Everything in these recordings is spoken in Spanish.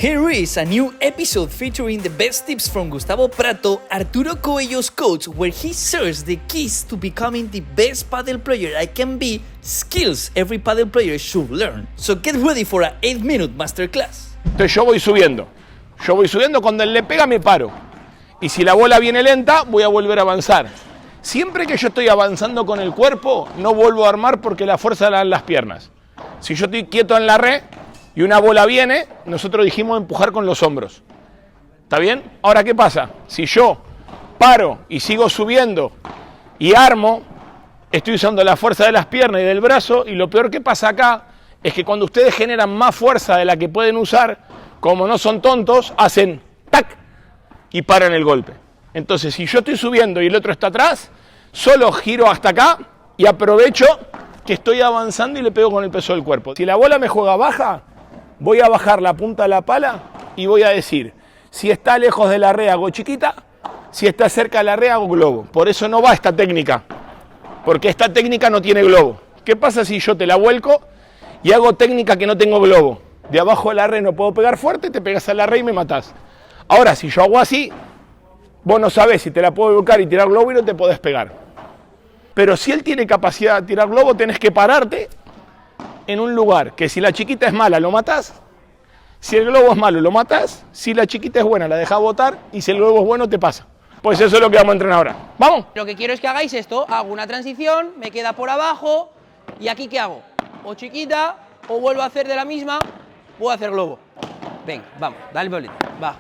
Here is a new episode featuring the best tips from Gustavo Prato, Arturo Coello's coach, where he shares the keys to becoming the best paddle player I can be, skills every paddle player should learn. So get ready for an 8-minute masterclass. Entonces yo voy subiendo, cuando él le pega me paro. Y si la bola viene lenta, voy a volver a avanzar. Siempre que yo estoy avanzando con el cuerpo, no vuelvo a armar porque la fuerza la dan las piernas. Si yo estoy quieto en la red y una bola viene, nosotros dijimos empujar con los hombros. ¿Está bien? Ahora, ¿qué pasa? Si yo paro y sigo subiendo y armo, estoy usando la fuerza de las piernas y del brazo, y lo peor que pasa acá es que cuando ustedes generan más fuerza de la que pueden usar, como no son tontos, hacen tac y paran el golpe. Entonces, si yo estoy subiendo y el otro está atrás, solo giro hasta acá y aprovecho que estoy avanzando y le pego con el peso del cuerpo. Si la bola me juega baja, voy a bajar la punta de la pala y voy a decir, si está lejos de la red hago chiquita, si está cerca de la red hago globo. Por eso no va esta técnica, porque esta técnica no tiene globo. ¿Qué pasa si yo te la vuelco y hago técnica que no tengo globo? De abajo de la red no puedo pegar fuerte, te pegas a la red y me matás. Ahora, si yo hago así, vos no sabés si te la puedo volcar y tirar globo y no te podés pegar. Pero si él tiene capacidad de tirar globo, tenés que pararte en un lugar que si la chiquita es mala, lo matás. Si el globo es malo, lo matás. Si la chiquita es buena, la dejás botar. Y si el globo es bueno, te pasa. Pues eso es lo que vamos a entrenar ahora. ¿Vamos? Lo que quiero es que hagáis esto. Hago una transición, me queda por abajo. ¿Y aquí qué hago? O chiquita, o vuelvo a hacer de la misma, voy a hacer globo. Venga, vamos, dale, Pablito. Va.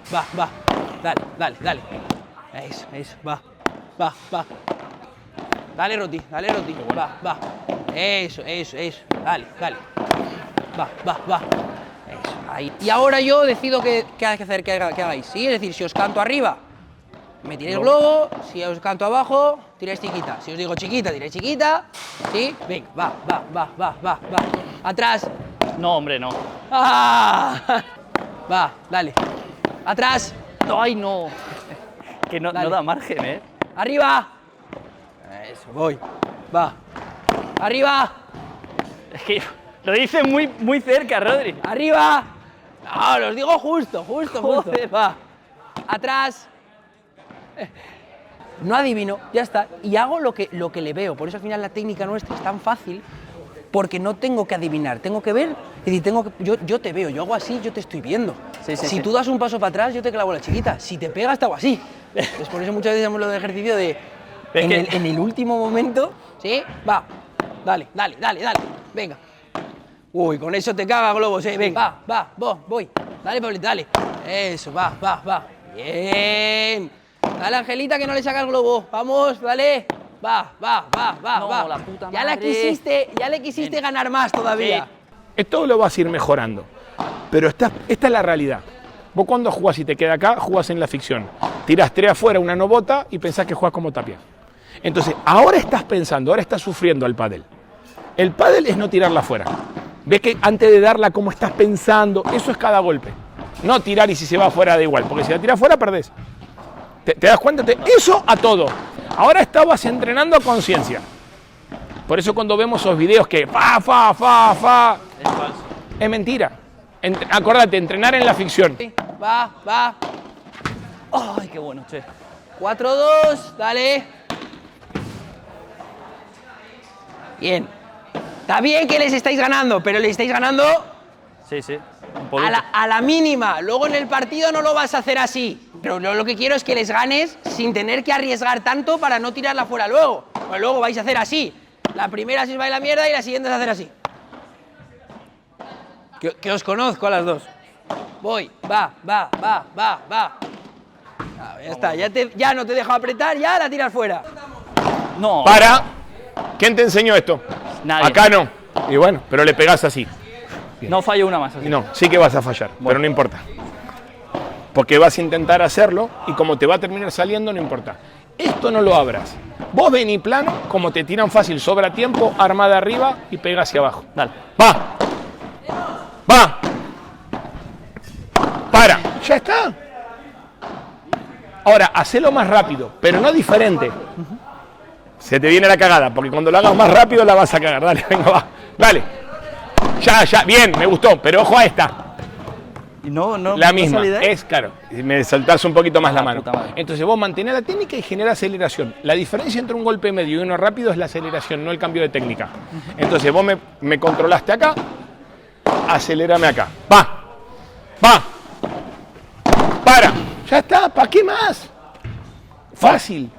Dale. Eso, va. Dale, Roti. Va. Eso. Dale. Va. Eso, ahí. Y ahora yo decido qué hay que hacer, que hagáis, ¿sí? Es decir, si os canto arriba, me tiréis globo. Si os canto abajo, tiráis chiquita. Si os digo chiquita, tiráis chiquita. ¿Sí? Venga, va. Atrás. No, hombre, no. ¡Ah! Va, dale. Atrás. ¡Ay, no! Que no da margen, ¿eh? Arriba. Eso, voy. Va. Arriba. Es que lo dice muy cerca, Rodri. Arriba. No, los digo justo. Joder. Va. Atrás. No adivino, ya está. Y hago lo que le veo. Por eso al final la técnica nuestra es tan fácil, porque no tengo que adivinar, tengo que ver. Es decir, yo te veo, yo hago así, yo te estoy viendo. Si tú das un paso para atrás, yo te clavo la chiquita. Si te pegas, te hago así. Pues por eso muchas veces hacemos lo del ejercicio de en el último momento. ¿Sí? Va. Dale. Venga. Uy, con eso te caga globos, venga. Va, voy. Dale, Pablito, dale. Eso, va. Bien. Dale, Angelita, que no le saca el globo. Vamos, dale. Va. No, la puta madre. Ya le quisiste ganar más todavía. Sí. Esto lo vas a ir mejorando. Pero esta es la realidad. Vos cuando jugás y te queda acá, jugás en la ficción. Tirás 3 afuera, una no bota y pensás que jugás como Tapia. Entonces, ahora estás sufriendo al pádel. El pádel es no tirarla afuera. Ves que antes de darla, cómo estás pensando, eso es cada golpe. No tirar y si se va afuera da igual, porque si la tiras afuera perdés. ¿Te das cuenta? Eso a todo. Ahora estabas entrenando a conciencia. Por eso cuando vemos esos videos que fa. Es falso. Es mentira. Acordate, entrenar en la ficción. Va. ¡Ay, qué bueno, che! 4-2, dale. Bien. Está bien que les estáis ganando, pero les estáis ganando Sí, un poquito. a la mínima. Luego en el partido no lo vas a hacer así. Pero yo lo que quiero es que les ganes sin tener que arriesgar tanto para no tirarla fuera luego. Pues luego vais a hacer así. La primera se os va a la mierda y la siguiente es hacer así. Que os conozco a las dos. Voy, va. Ya está, ya no te dejo apretar, ya la tiras fuera. No. Para. ¿Quién te enseñó esto? Nadie. Acá no. Y bueno, pero le pegás así. No fallo una más así. No, sí que vas a fallar, pero no importa. Porque vas a intentar hacerlo y como te va a terminar saliendo, no importa. Esto no lo abras. Vos vení plano, como te tiran fácil, sobra tiempo, arma de arriba y pega hacia abajo. Dale. Va. Para. Ya está. Ahora, hacelo más rápido, pero no diferente. Se te viene la cagada, porque cuando lo hagas más rápido la vas a cagar. Dale, venga, va. Dale. Ya, bien, me gustó, pero ojo a esta. No, la misma, salí de ahí. es claro, me soltás un poquito más la mano. puta madre. Entonces vos mantenés la técnica y genera aceleración. La diferencia entre un golpe medio y uno rápido es la aceleración, no el cambio de técnica. Entonces vos me controlaste acá, acelérame acá. Va, para, ya está, ¿para qué más? Fácil.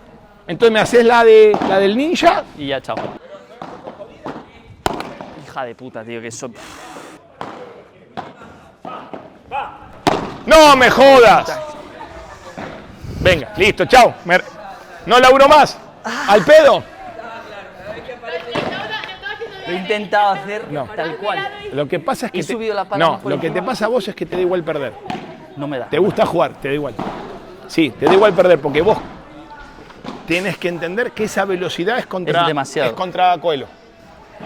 Entonces me haces la del ninja. Y ya, chao. Hija de puta, tío, que eso... ¡No me jodas! Venga, listo, chao. No laburo más. Al pedo. Lo he intentado hacer No. tal cual. Lo que pasa es que He subido la pala no, más por lo que te encima. pasa a vos es que te da igual perder. No me da. Te gusta jugar, te da igual. Sí, te da igual perder porque vos tienes que entender que esa velocidad es Es demasiado. contra Coelho.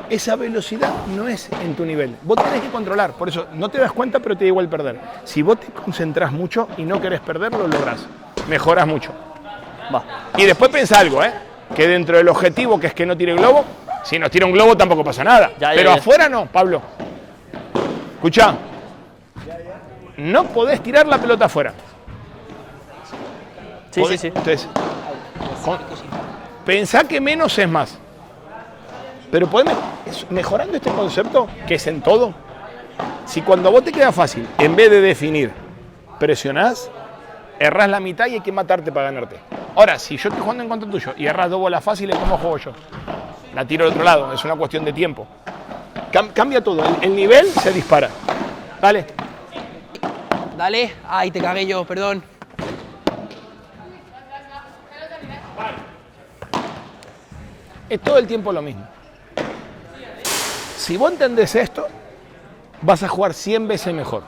Esa velocidad no es en tu nivel. Vos tenés que controlar, por eso no te das cuenta, pero te da igual perder. Si vos te concentrás mucho y no querés perder, lo lográs. Mejorás mucho. Va. Y después pensá algo, que dentro del objetivo, que es que no tire globo, si nos tira un globo tampoco pasa nada. Pero afuera no, Pablo. Escuchá. No podés tirar la pelota afuera. Sí, sí, sí. Entonces, pensá que menos es más. Pero mejorando este concepto, que es en todo, si cuando a vos te queda fácil, en vez de definir, presionás, errás la mitad y hay que matarte para ganarte. Ahora, si yo estoy jugando en contra tuyo y errás dos bolas fáciles, ¿cómo juego yo? La tiro al otro lado, es una cuestión de tiempo. Cambia todo, el nivel se dispara. Dale. Dale. Ay, te cagué yo, perdón. Es todo el tiempo lo mismo. Si vos entendés esto, vas a jugar 100 veces mejor.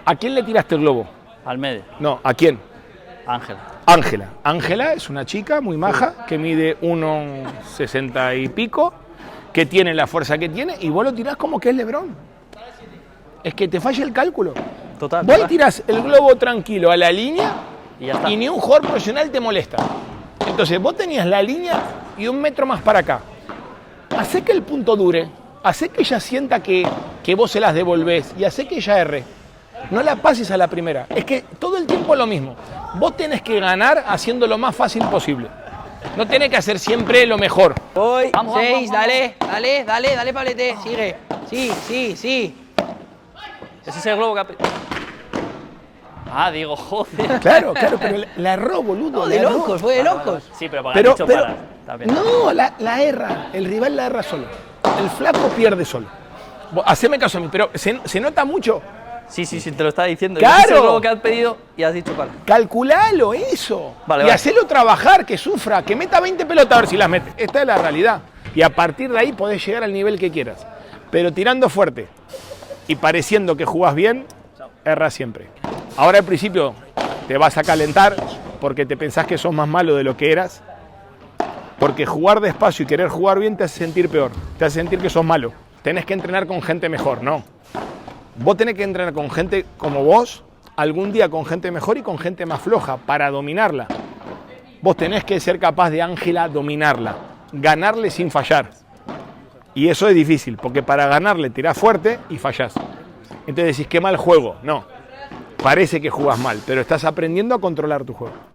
¿A quién le tiraste el globo? Al medio. No, ¿a quién? Ángel. Ángela. Ángela es una chica muy maja que mide 1,60 y pico, que tiene la fuerza que tiene y vos lo tirás como que es LeBron. Es que te falla el cálculo. Total. Vos tirás el globo tranquilo a la línea Y ya está. y ni un jugador profesional te molesta. Entonces vos tenías la línea y 1 metro más para acá. Hacé que el punto dure, hacé que ella sienta que vos se las devolvés y hacé que ella erre. No la pases a la primera. Es que todo el tiempo es lo mismo. Vos tenés que ganar haciendo lo más fácil posible. No tenés que hacer siempre lo mejor. Voy. Vamos, 6, vamos, dale, Pablete. Sigue. Sí. Ese es el globo que ha... Ah, digo, joder. Claro, pero la erró, boludo. No, la de erró. locos, fue de locos. Sí, pero para Pero, dicho para. También. no, la erra. El rival la erra solo. El flaco pierde solo. Haceme caso a mí, pero se nota mucho. Sí, te lo estaba diciendo. ¡Claro! Ese es el globo que has pedido y has dicho para. Calculalo eso. Vale, y vale. hacelo trabajar, que sufra, que meta 20 pelotas a ver si las mete. Esta es la realidad. Y a partir de ahí podés llegar al nivel que quieras. Pero tirando fuerte y pareciendo que jugás bien, erras siempre. Ahora al principio te vas a calentar porque te pensás que sos más malo de lo que eras. Porque jugar despacio y querer jugar bien te hace sentir peor. Te hace sentir que sos malo. Tenés que entrenar con gente mejor, no. Vos tenés que entrenar con gente como vos, algún día con gente mejor y con gente más floja para dominarla. Vos tenés que ser capaz de Ángela dominarla, ganarle sin fallar. Y eso es difícil, porque para ganarle tirás fuerte y fallás. Entonces decís, qué mal juego. No, parece que jugás mal, pero estás aprendiendo a controlar tu juego.